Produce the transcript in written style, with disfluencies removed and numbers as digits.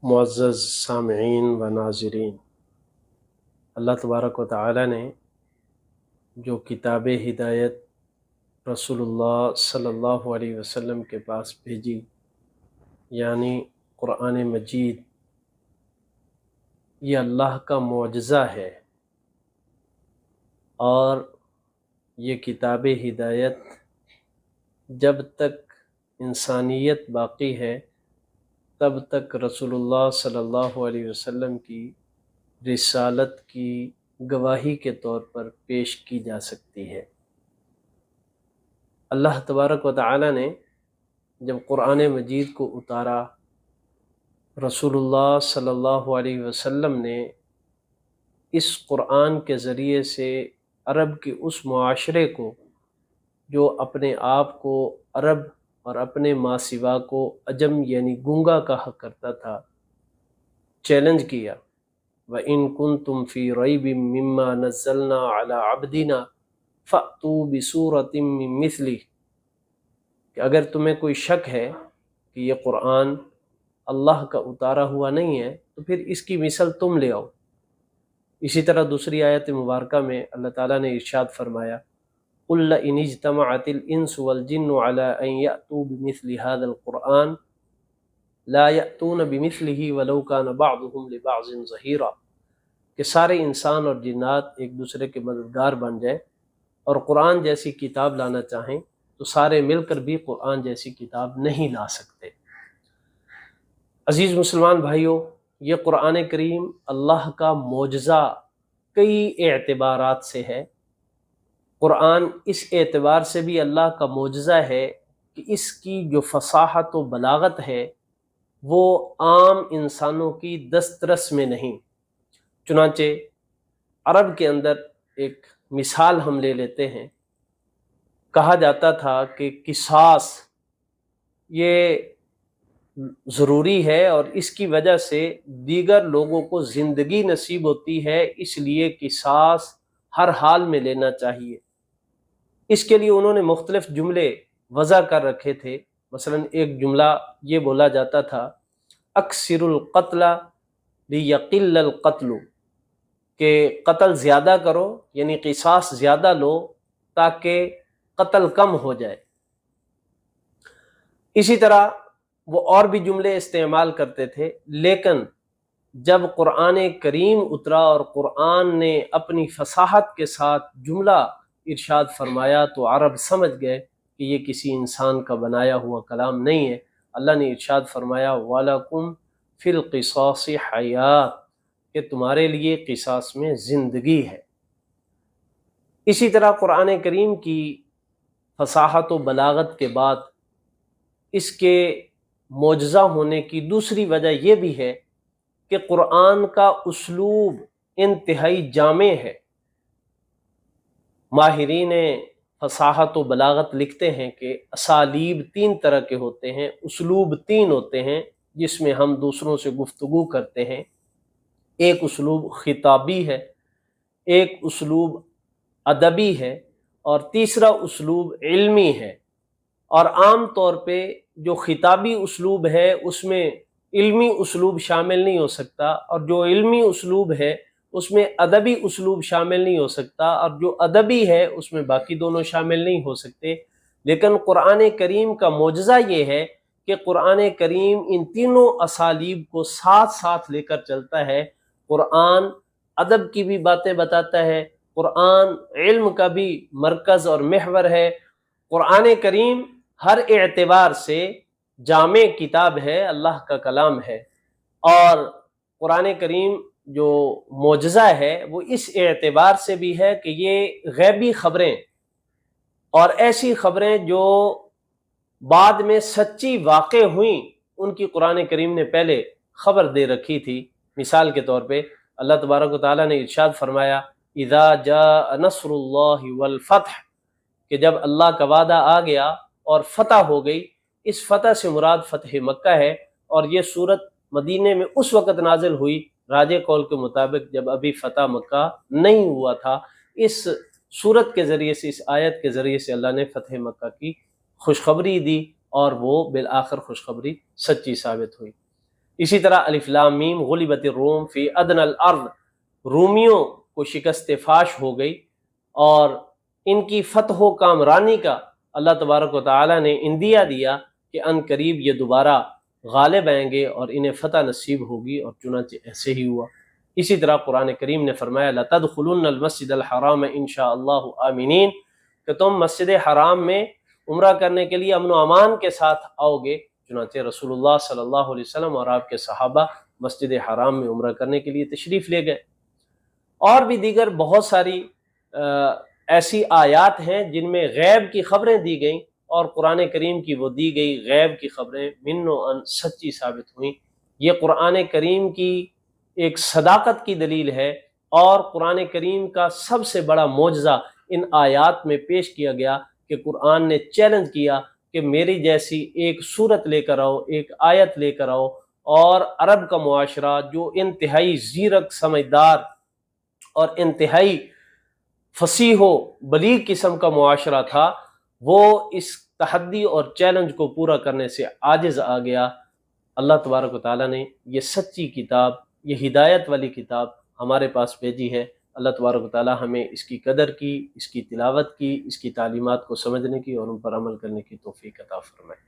معزز سامعین و ناظرین، اللہ تبارک و تعالی نے جو کتاب ہدایت رسول اللہ صلی اللہ علیہ وسلم کے پاس بھیجی، یعنی قرآن مجید، یہ اللہ کا معجزہ ہے، اور یہ کتاب ہدایت جب تک انسانیت باقی ہے تب تک رسول اللہ صلی اللہ علیہ وسلم کی رسالت کی گواہی کے طور پر پیش کی جا سکتی ہے۔ اللہ تبارک و تعالی نے جب قرآن مجید کو اتارا، رسول اللہ صلی اللہ علیہ وسلم نے اس قرآن کے ذریعے سے عرب کے اس معاشرے کو جو اپنے آپ کو عرب اور اپنے ماں سوا کو عجم یعنی گونگا کہا کرتا تھا، چیلنج کیا۔ وَإِن كُنتُمْ فِي رَيْبٍ مِّمَّا نَزَّلْنَا عَلَىٰ عَبْدِنَا فَأْتُوا بِسُورَةٍ مِّن مِّثْلِهِ، کہ اگر تمہیں کوئی شک ہے کہ یہ قرآن اللہ کا اتارا ہوا نہیں ہے تو پھر اس کی مثل تم لے آؤ۔ اسی طرح دوسری آیت مبارکہ میں اللہ تعالیٰ نے ارشاد فرمایا، قُلْ لَئِنِ اجْتَمَعَتِ الْإِنسُ وَالْجِنُّ عَلَىٰ أَن يَأْتُوا بِمِثْلِ هَٰذَا الْقُرْآنِ لَا يَأْتُونَ بِمِثْلِهِ وَلَوْ كَانَ بَعْضُهُمْ لِبَعْضٍ ظَهِيرًا، کہ سارے انسان اور جنات ایک دوسرے کے مددگار بن جائیں اور قرآن جیسی کتاب لانا چاہیں تو سارے مل کر بھی قرآن جیسی کتاب نہیں لا سکتے۔ عزیز مسلمان بھائیوں، یہ قرآن کریم اللہ کا معجزہ کئی اعتبارات سے ہے۔ قرآن اس اعتبار سے بھی اللہ کا معجزہ ہے کہ اس کی جو فصاحت و بلاغت ہے وہ عام انسانوں کی دسترس میں نہیں۔ چنانچہ عرب کے اندر ایک مثال ہم لے لیتے ہیں، کہا جاتا تھا کہ قصاص یہ ضروری ہے اور اس کی وجہ سے دیگر لوگوں کو زندگی نصیب ہوتی ہے، اس لیے قصاص ہر حال میں لینا چاہیے۔ اس کے لیے انہوں نے مختلف جملے وضع کر رکھے تھے۔ مثلا ایک جملہ یہ بولا جاتا تھا، اکثر القتل لیقل القتل، کہ قتل زیادہ کرو یعنی قصاص زیادہ لو تاکہ قتل کم ہو جائے۔ اسی طرح وہ اور بھی جملے استعمال کرتے تھے، لیکن جب قرآن کریم اترا اور قرآن نے اپنی فصاحت کے ساتھ جملہ ارشاد فرمایا تو عرب سمجھ گئے کہ یہ کسی انسان کا بنایا ہوا کلام نہیں ہے۔ اللہ نے ارشاد فرمایا، وَلَكُمْ فِي الْقِصَاصِ حَيَاةٌ، کہ تمہارے لیے قصاص میں زندگی ہے۔ اسی طرح قرآن کریم کی فصاحت و بلاغت کے بعد اس کے معجزہ ہونے کی دوسری وجہ یہ بھی ہے کہ قرآن کا اسلوب انتہائی جامع ہے۔ ماہرین فصاحت و بلاغت لکھتے ہیں کہ اسالیب تین طرح کے ہوتے ہیں، اسلوب تین ہوتے ہیں جس میں ہم دوسروں سے گفتگو کرتے ہیں۔ ایک اسلوب خطابی ہے، ایک اسلوب ادبی ہے، اور تیسرا اسلوب علمی ہے۔ اور عام طور پہ جو خطابی اسلوب ہے اس میں علمی اسلوب شامل نہیں ہو سکتا، اور جو علمی اسلوب ہے اس میں ادبی اسلوب شامل نہیں ہو سکتا، اور جو ادبی ہے اس میں باقی دونوں شامل نہیں ہو سکتے۔ لیکن قرآن کریم کا معجزہ یہ ہے کہ قرآن کریم ان تینوں اسالیب کو ساتھ ساتھ لے کر چلتا ہے۔ قرآن ادب کی بھی باتیں بتاتا ہے، قرآن علم کا بھی مرکز اور محور ہے۔ قرآن کریم ہر اعتبار سے جامع کتاب ہے، اللہ کا کلام ہے۔ اور قرآن کریم جو معجزہ ہے وہ اس اعتبار سے بھی ہے کہ یہ غیبی خبریں اور ایسی خبریں جو بعد میں سچی واقع ہوئیں ان کی قرآن کریم نے پہلے خبر دے رکھی تھی۔ مثال کے طور پہ اللہ تبارک و تعالیٰ نے ارشاد فرمایا، اذا جاء نصر اللہ والفتح، کہ جب اللہ کا وعدہ آ گیا اور فتح ہو گئی۔ اس فتح سے مراد فتح مکہ ہے، اور یہ صورت مدینے میں اس وقت نازل ہوئی راجے قول کے مطابق جب ابھی فتح مکہ نہیں ہوا تھا۔ اس صورت کے ذریعے سے، اس آیت کے ذریعے سے اللہ نے فتح مکہ کی خوشخبری دی، اور وہ بالآخر خوشخبری سچی ثابت ہوئی۔ اسی طرح الف لام میم غلبت الروم فی ادنی الارض، رومیوں کو شکست فاش ہو گئی، اور ان کی فتح و کامرانی کا اللہ تبارک و تعالی نے اندیا دیا کہ ان قریب یہ دوبارہ غالب آئیں گے اور انہیں فتح نصیب ہوگی، اور چنانچہ ایسے ہی ہوا۔ اسی طرح قرآن کریم نے فرمایا لَتَدْخُلُنَّ الْمَسْجِدَ الْحَرَامَ إِن شاء اللَّهُ آمِنِينَ، کہ تم مسجد حرام میں عمرہ کرنے کے لیے امن و امان کے ساتھ آؤ گے۔ چنانچہ رسول اللہ صلی اللہ علیہ وسلم اور آپ کے صحابہ مسجد حرام میں عمرہ کرنے کے لیے تشریف لے گئے۔ اور بھی دیگر بہت ساری ایسی آیات ہیں جن میں غیب کی خبریں دی گئیں، اور قرآن کریم کی وہ دی گئی غیب کی خبریں من و ان سچی ثابت ہوئیں۔ یہ قرآن کریم کی ایک صداقت کی دلیل ہے، اور قرآن کریم کا سب سے بڑا معجزہ ان آیات میں پیش کیا گیا کہ قرآن نے چیلنج کیا کہ میری جیسی ایک صورت لے کر آؤ، ایک آیت لے کر آؤ، اور عرب کا معاشرہ جو انتہائی زیرک، سمجھدار اور انتہائی فصیح و بلیغ قسم کا معاشرہ تھا، وہ اس تحدی اور چیلنج کو پورا کرنے سے عاجز آ گیا۔ اللہ تبارک و تعالیٰ نے یہ سچی کتاب، یہ ہدایت والی کتاب ہمارے پاس بھیجی ہے۔ اللہ تبارک و تعالیٰ ہمیں اس کی قدر کی، اس کی تلاوت کی، اس کی تعلیمات کو سمجھنے کی اور ان پر عمل کرنے کی توفیق عطا فرمائے۔